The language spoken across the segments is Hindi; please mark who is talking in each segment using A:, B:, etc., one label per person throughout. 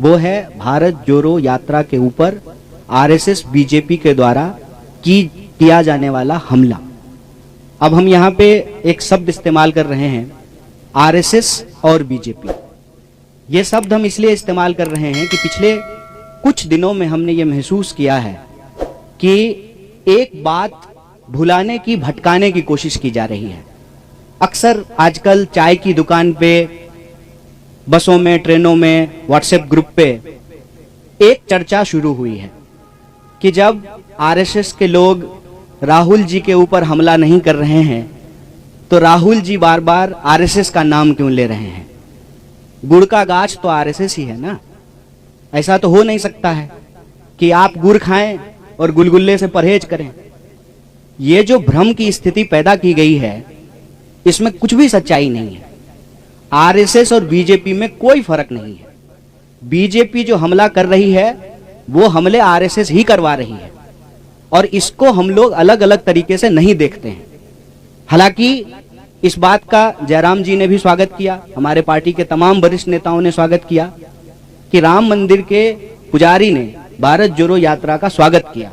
A: वो है भारत जोड़ो यात्रा के ऊपर आरएसएस बीजेपी के द्वारा किया जाने वाला हमला। अब हम यहाँ पे एक शब्द इस्तेमाल कर रहे हैं, आरएसएस और बीजेपी। ये शब्द हम इसलिए इस्तेमाल कर रहे हैं कि पिछले कुछ दिनों में हमने ये महसूस किया है कि एक बात भुलाने की, भटकाने की कोशिश की जा रही है। अक्सर आजकल चाय की दुकान पे, बसों में, ट्रेनों में, व्हाट्सएप ग्रुप पे एक चर्चा शुरू हुई है कि जब आरएसएस के लोग राहुल जी के ऊपर हमला नहीं कर रहे हैं तो राहुल जी बार बार आरएसएस का नाम क्यों ले रहे हैं। गुड़ का गाछ तो आरएसएस ही है ना। ऐसा तो हो नहीं सकता है कि आप गुड़ खाएं और गुलगुल्ले से परहेज करें। ये जो भ्रम की स्थिति पैदा की गई है, इसमें कुछ भी सच्चाई नहीं है। आरएसएस और बीजेपी में कोई फर्क नहीं है। बीजेपी जो हमला कर रही है वो हमले आरएसएस ही करवा रही है और इसको हम लोग अलग अलग तरीके से नहीं देखते हैं। हालांकि इस बात का जयराम जी ने भी स्वागत किया, हमारे पार्टी के तमाम वरिष्ठ नेताओं ने स्वागत किया कि राम मंदिर के पुजारी ने भारत जोड़ो यात्रा का स्वागत किया,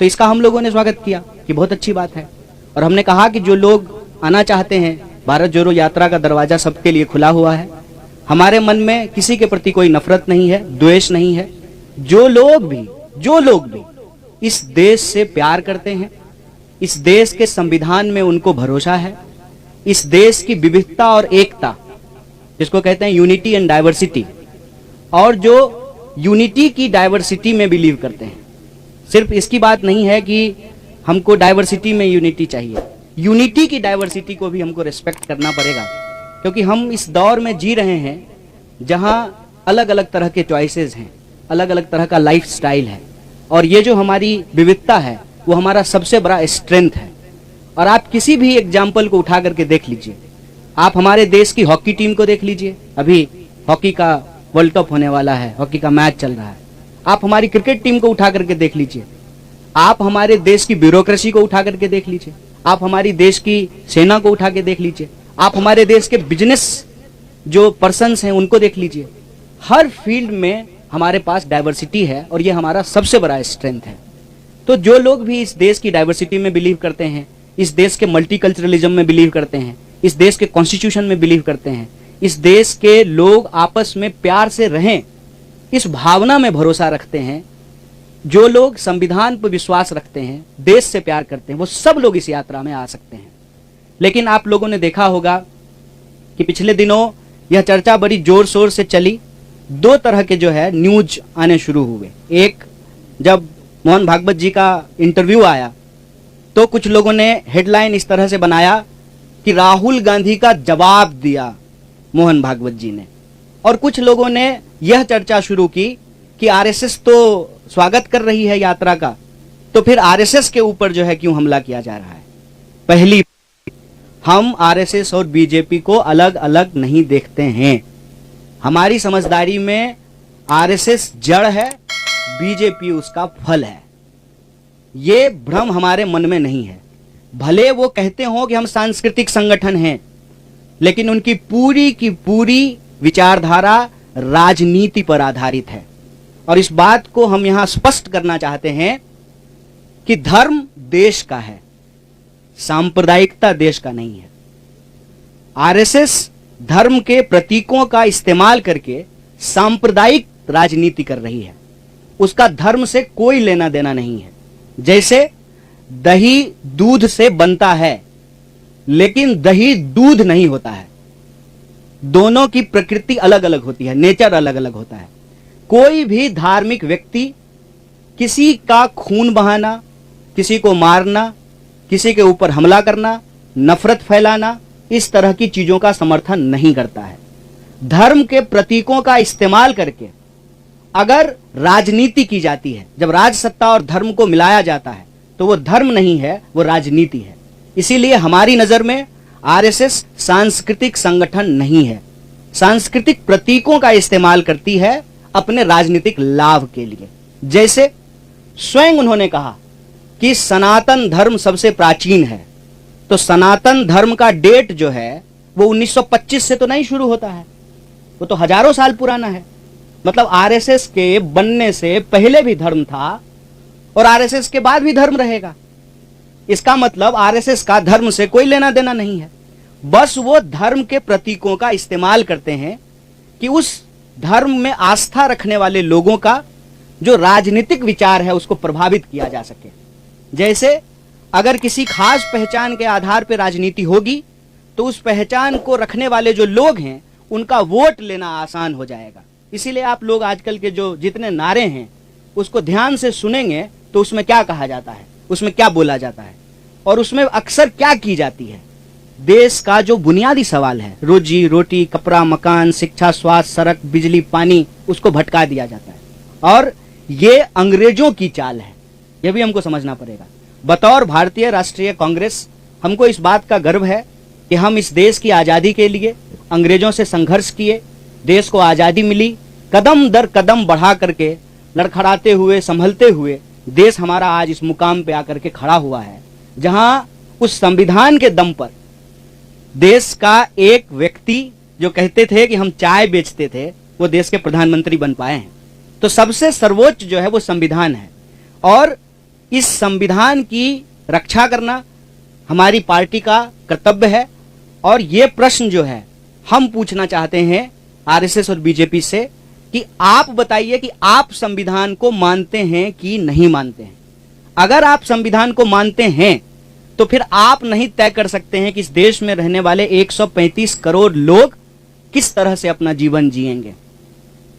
A: तो इसका हम लोगों ने स्वागत किया कि बहुत अच्छी बात है। और हमने कहा कि जो लोग आना चाहते हैं, भारत जोड़ो यात्रा का दरवाजा सबके लिए खुला हुआ है। हमारे मन में किसी के प्रति कोई नफरत नहीं है, द्वेष नहीं है। जो लोग भी इस देश से प्यार करते हैं, इस देश के संविधान में उनको भरोसा है, इस देश की विविधता और एकता जिसको कहते हैं यूनिटी एंड डाइवर्सिटी, और जो यूनिटी की डाइवर्सिटी में बिलीव करते हैं। सिर्फ इसकी बात नहीं है कि हमको डाइवर्सिटी में यूनिटी चाहिए, यूनिटी की डाइवर्सिटी को भी हमको रिस्पेक्ट करना पड़ेगा, क्योंकि हम इस दौर में जी रहे हैं जहां अलग अलग तरह के चॉइसेस हैं, अलग अलग तरह का लाइफ स्टाइल है, और ये जो हमारी विविधता है वो हमारा सबसे बड़ा स्ट्रेंथ है। और आप किसी भी एग्जाम्पल को उठा करके देख लीजिए। आप हमारे देश की हॉकी टीम को देख लीजिए, अभी हॉकी का वर्ल्ड कप होने वाला है, हॉकी का मैच चल रहा है। आप हमारी क्रिकेट टीम को उठा करके देख लीजिए, आप हमारे देश की ब्यूरोक्रेसी को उठा करके देख लीजिए, आप हमारी देश की सेना को उठा के देख लीजिए, आप हमारे देश के बिजनेस जो पर्सन्स हैं उनको देख लीजिए। हर फील्ड में हमारे पास डाइवर्सिटी है और ये हमारा सबसे बड़ा स्ट्रेंथ है। तो जो लोग भी इस देश की डाइवर्सिटी में बिलीव करते हैं, इस देश के मल्टीकल्चरलिज्म में बिलीव करते हैं, इस देश के कॉन्स्टिट्यूशन में बिलीव करते हैं, इस देश के लोग आपस में प्यार से रहें, इस भावना में भरोसा रखते हैं, जो लोग संविधान पर विश्वास रखते हैं, देश से प्यार करते हैं, वो सब लोग इस यात्रा में आ सकते हैं। लेकिन आप लोगों ने देखा होगा कि पिछले दिनों यह चर्चा बड़ी जोर शोर से चली। दो तरह के जो है न्यूज आने शुरू हुए। एक, जब मोहन भागवत जी का इंटरव्यू आया तो कुछ लोगों ने हेडलाइन इस तरह से बनाया कि राहुल गांधी का जवाब दिया मोहन भागवत जी ने, और कुछ लोगों ने यह चर्चा शुरू की कि आरएसएस तो स्वागत कर रही है यात्रा का, तो फिर आरएसएस के ऊपर जो है क्यों हमला किया जा रहा है। पहली, हम आरएसएस और बीजेपी को अलग अलग नहीं देखते हैं। हमारी समझदारी में आरएसएस जड़ है, बीजेपी उसका फल है। ये भ्रम हमारे मन में नहीं है। भले वो कहते हो कि हम सांस्कृतिक संगठन हैं, लेकिन उनकी पूरी की पूरी विचारधारा राजनीति पर आधारित है। और इस बात को हम यहां स्पष्ट करना चाहते हैं कि धर्म देश का है, सांप्रदायिकता देश का नहीं है। आरएसएस धर्म के प्रतीकों का इस्तेमाल करके सांप्रदायिक राजनीति कर रही है, उसका धर्म से कोई लेना देना नहीं है। जैसे दही दूध से बनता है, लेकिन दही दूध नहीं होता है। दोनों की प्रकृति अलग अलग होती है, नेचर अलग अलग होता है। कोई भी धार्मिक व्यक्ति किसी का खून बहाना, किसी को मारना, किसी के ऊपर हमला करना, नफरत फैलाना, इस तरह की चीजों का समर्थन नहीं करता है। धर्म के प्रतीकों का इस्तेमाल करके अगर राजनीति की जाती है, जब राज सत्ता और धर्म को मिलाया जाता है, तो वो धर्म नहीं है, वो राजनीति है। इसीलिए हमारी नजर में आरएसएस सांस्कृतिक संगठन नहीं है। सांस्कृतिक प्रतीकों का इस्तेमाल करती है अपने राजनीतिक लाभ के लिए। जैसे स्वयं उन्होंने कहा कि सनातन धर्म सबसे प्राचीन है, तो सनातन धर्म का डेट जो है वो 1925 से तो नहीं शुरू होता है, वो तो हजारों साल पुराना है। मतलब आरएसएस के बनने से पहले भी धर्म था और आरएसएस के बाद भी धर्म रहेगा। इसका मतलब आरएसएस का धर्म से कोई लेना देना नहीं है। बस वो धर्म के प्रतीकों का इस्तेमाल करते हैं कि उस धर्म में आस्था रखने वाले लोगों का जो राजनीतिक विचार है उसको प्रभावित किया जा सके। जैसे अगर किसी खास पहचान के आधार पर राजनीति होगी तो उस पहचान को रखने वाले जो लोग हैं उनका वोट लेना आसान हो जाएगा। इसीलिए आप लोग आजकल के जो जितने नारे हैं उसको ध्यान से सुनेंगे तो उसमें क्या कहा जाता है, उसमें क्या बोला जाता है और उसमें अक्सर क्या की जाती है। देश का जो बुनियादी सवाल है, रोजी रोटी, कपड़ा, मकान, शिक्षा, स्वास्थ्य, सड़क, बिजली, पानी, उसको भटका दिया जाता है। और ये अंग्रेजों की चाल है, यह भी हमको समझना पड़ेगा। बतौर भारतीय राष्ट्रीय कांग्रेस हमको इस बात का गर्व है कि हम इस देश की आजादी के लिए अंग्रेजों से संघर्ष किए, देश को आजादी मिली, कदम दर कदम बढ़ा करके लड़खड़ाते हुए, संभलते हुए देश हमारा आज इस मुकाम पे आकर के खड़ा हुआ है, जहां उस संविधान के दम पर देश का एक व्यक्ति जो कहते थे कि हम चाय बेचते थे, वो देश के प्रधानमंत्री बन पाए हैं। तो सबसे सर्वोच्च जो है वो संविधान है और इस संविधान की रक्षा करना हमारी पार्टी का कर्तव्य है। और ये प्रश्न जो है हम पूछना चाहते हैं आरएसएस और बीजेपी से कि आप बताइए कि आप संविधान को मानते हैं कि नहीं मानते हैं। अगर आप संविधान को मानते हैं तो फिर आप नहीं तय कर सकते हैं कि इस देश में रहने वाले 135 करोड़ लोग किस तरह से अपना जीवन जिएंगे,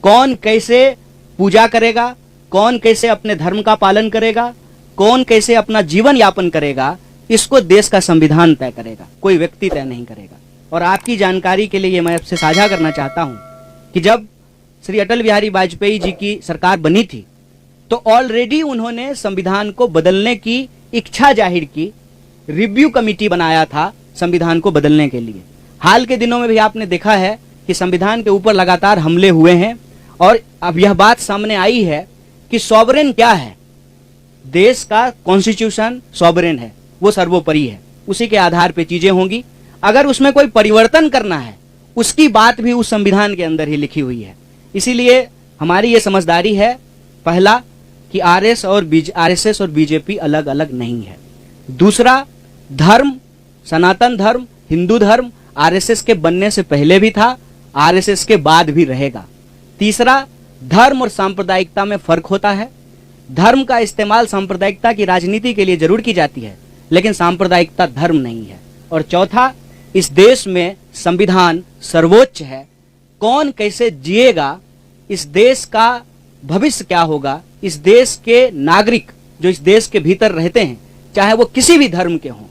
A: कौन कैसे पूजा करेगा, कौन कैसे अपने धर्म का पालन करेगा, कौन कैसे अपना जीवन यापन करेगा, इसको देश का संविधान तय करेगा, कोई व्यक्ति तय नहीं करेगा। और आपकी जानकारी के लिए मैं आपसे साझा करना चाहता हूं कि जब श्री अटल बिहारी वाजपेयी जी की सरकार बनी थी तो ऑलरेडी उन्होंने संविधान को बदलने की इच्छा जाहिर की, रिव्यू कमेटी बनाया था संविधान को बदलने के लिए। हाल के दिनों में भी आपने देखा है कि संविधान के ऊपर लगातार हमले हुए हैं और अब यह बात सामने आई है कि सॉवरेन क्या है, देश का कॉन्स्टिट्यूशन सॉवरेन है, वो सर्वोपरि है, उसी के आधार पे चीजें होंगी। अगर उसमें कोई परिवर्तन करना है उसकी बात भी उस संविधान के अंदर ही लिखी हुई है। इसीलिए हमारी ये समझदारी है, पहला कि आरएसएस और बीजेपी अलग अलग नहीं है। दूसरा, धर्म, सनातन धर्म, हिंदू धर्म आरएसएस के बनने से पहले भी था, आरएसएस के बाद भी रहेगा। तीसरा, धर्म और सांप्रदायिकता में फर्क होता है। धर्म का इस्तेमाल सांप्रदायिकता की राजनीति के लिए जरूर की जाती है, लेकिन सांप्रदायिकता धर्म नहीं है। और चौथा, इस देश में संविधान सर्वोच्च है। कौन कैसे जिएगा, इस देश का भविष्य क्या होगा, इस देश के नागरिक जो इस देश के भीतर रहते हैं, चाहे वो किसी भी धर्म के हों,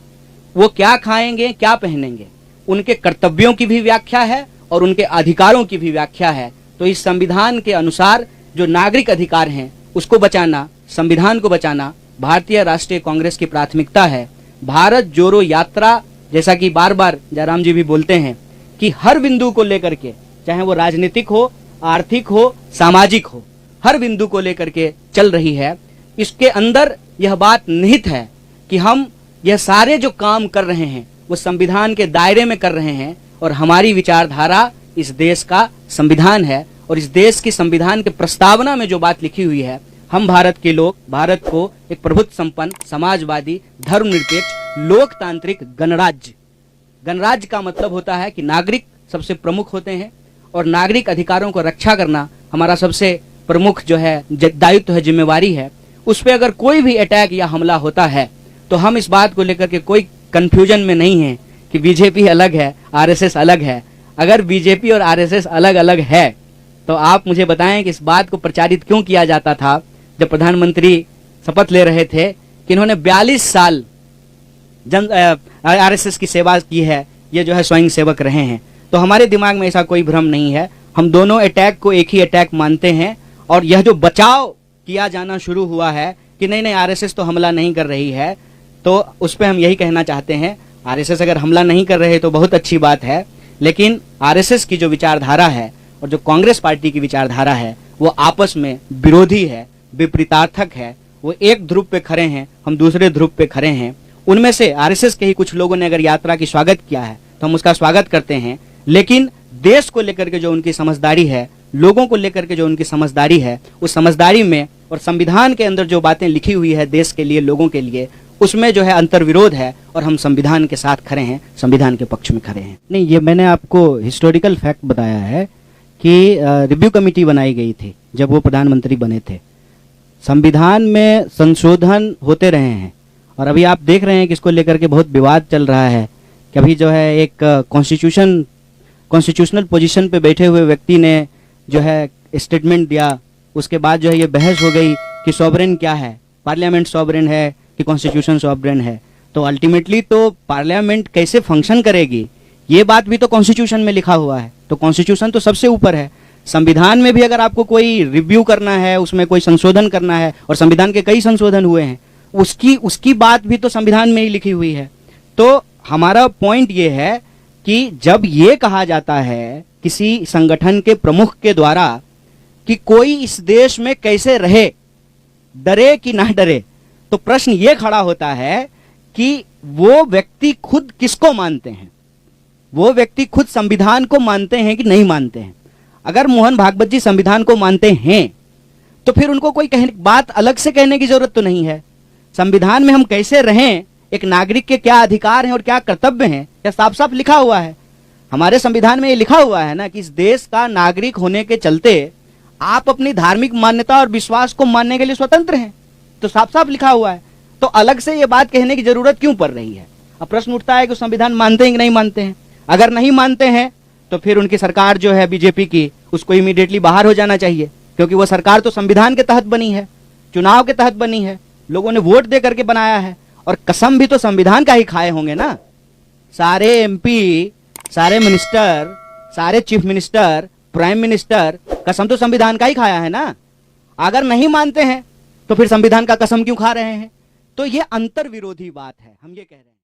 A: वो क्या खाएंगे, क्या पहनेंगे, उनके कर्तव्यों की भी व्याख्या है और उनके अधिकारों की भी व्याख्या है। तो इस संविधान के अनुसार जो नागरिक अधिकार हैं उसको बचाना, संविधान को बचाना भारतीय राष्ट्रीय कांग्रेस की प्राथमिकता है। भारत जोड़ो यात्रा, जैसा कि बार बार जयराम जी भी बोलते हैं कि हर बिंदु को लेकर के, चाहे वो राजनीतिक हो, आर्थिक हो, सामाजिक हो, हर बिंदु को लेकर के चल रही है। इसके अंदर यह बात निहित है कि हम यह सारे जो काम कर रहे हैं वो संविधान के दायरे में कर रहे हैं और हमारी विचारधारा इस देश का संविधान है। और इस देश की संविधान के प्रस्तावना में जो बात लिखी हुई है, हम भारत के लोग भारत को एक प्रभुत्व संपन्न, समाजवादी, धर्मनिरपेक्ष, लोकतांत्रिक गणराज्य का मतलब होता है कि नागरिक सबसे प्रमुख होते हैं और नागरिक अधिकारों को रक्षा करना हमारा सबसे प्रमुख जो है दायित्व है, जिम्मेवारी है। उस पर अगर कोई भी अटैक या हमला होता है तो हम इस बात को लेकर के कोई कंफ्यूजन में नहीं है कि बीजेपी अलग है, आरएसएस अलग है। अगर बीजेपी और आरएसएस अलग अलग है तो आप मुझे बताएं कि इस बात को प्रचारित क्यों किया जाता था जब प्रधानमंत्री शपथ ले रहे थे कि इन्होंने 42 साल आरएसएस की सेवा की है, ये जो है स्वयं सेवक रहे हैं। तो हमारे दिमाग में ऐसा कोई भ्रम नहीं है, हम दोनों अटैक को एक ही अटैक मानते हैं। और यह जो बचाव किया जाना शुरू हुआ है कि नहीं नहीं आरएसएस तो हमला नहीं कर रही है, तो उस पर हम यही कहना चाहते हैं, आरएसएस अगर हमला नहीं कर रहे तो बहुत अच्छी बात है, लेकिन आरएसएस की जो विचारधारा है और जो कांग्रेस पार्टी की विचारधारा है वो आपस में विरोधी है, विपरीतार्थक है। वो एक ध्रुव पे खड़े हैं, हम दूसरे ध्रुव पे खड़े हैं। उनमें से आरएसएस के ही कुछ लोगों ने अगर यात्रा की स्वागत किया है तो हम उसका स्वागत करते हैं, लेकिन देश को लेकर के जो उनकी समझदारी है लोगों को लेकर के जो उनकी समझदारी है, उस समझदारी में और संविधान के अंदर जो बातें लिखी हुई है देश के लिए, लोगों के लिए, उसमें जो है अंतर्विरोध है और हम संविधान के साथ खड़े हैं, संविधान के पक्ष में खड़े हैं। नहीं, ये मैंने आपको हिस्टोरिकल फैक्ट बताया है कि रिव्यू कमेटी बनाई गई थी जब वो प्रधानमंत्री बने थे। संविधान में संशोधन होते रहे हैं और अभी आप देख रहे हैं कि इसको लेकर के बहुत विवाद चल रहा है कि अभी जो है एक कॉन्स्टिट्यूशनल पोजीशन पे बैठे हुए व्यक्ति ने जो है स्टेटमेंट दिया, उसके बाद जो है ये बहस हो गई कि सॉवरेन क्या है, पार्लियामेंट सॉवरेन है कि कॉन्स्टिट्यूशन सॉवरेन है। तो अल्टीमेटली तो पार्लियामेंट कैसे फंक्शन करेगी ये बात भी तो कॉन्स्टिट्यूशन में लिखा हुआ है। तो कॉन्स्टिट्यूशन तो सबसे ऊपर है। संविधान में भी अगर आपको कोई रिव्यू करना है, उसमें कोई संशोधन करना है, और संविधान के कई संशोधन हुए हैं, उसकी बात भी तो संविधान में ही लिखी हुई है। तो हमारा पॉइंट ये है कि जब ये कहा जाता है किसी संगठन के प्रमुख के द्वारा कि कोई इस देश में कैसे रहे, डरे कि ना डरे, तो प्रश्न ये खड़ा होता है कि वो व्यक्ति खुद किसको मानते हैं, वो व्यक्ति खुद संविधान को मानते हैं कि नहीं मानते हैं। अगर मोहन भागवत जी संविधान को मानते हैं तो फिर उनको कोई बात अलग से कहने की जरूरत तो नहीं है। संविधान में हम कैसे रहें, एक नागरिक के क्या अधिकार हैं और क्या कर्तव्य हैं, यह साफ साफ लिखा हुआ है। हमारे संविधान में ये लिखा हुआ है ना कि इस देश का नागरिक होने के चलते आप अपनी धार्मिक मान्यता और विश्वास को मानने के लिए स्वतंत्र हैं, तो साफ साफ लिखा हुआ है। तो अलग से ये बात कहने की जरूरत क्यों पड़ रही है। अब प्रश्न उठता है कि संविधान मानते हैं कि नहीं मानते हैं। अगर नहीं मानते हैं तो फिर उनकी सरकार जो है बीजेपी की, उसको इमीडिएटली बाहर हो जाना चाहिए, क्योंकि वो सरकार तो संविधान के तहत बनी है, चुनाव के तहत बनी है, लोगों ने वोट दे करके बनाया है, और कसम भी तो संविधान का ही खाए होंगे ना। सारे एमपी, सारे मिनिस्टर, सारे चीफ मिनिस्टर, प्राइम मिनिस्टर, कसम तो संविधान का ही खाया है ना। अगर नहीं मानते हैं तो फिर संविधान का कसम क्यों खा रहे हैं। तो ये अंतर विरोधी बात है, हम ये कह रहे हैं।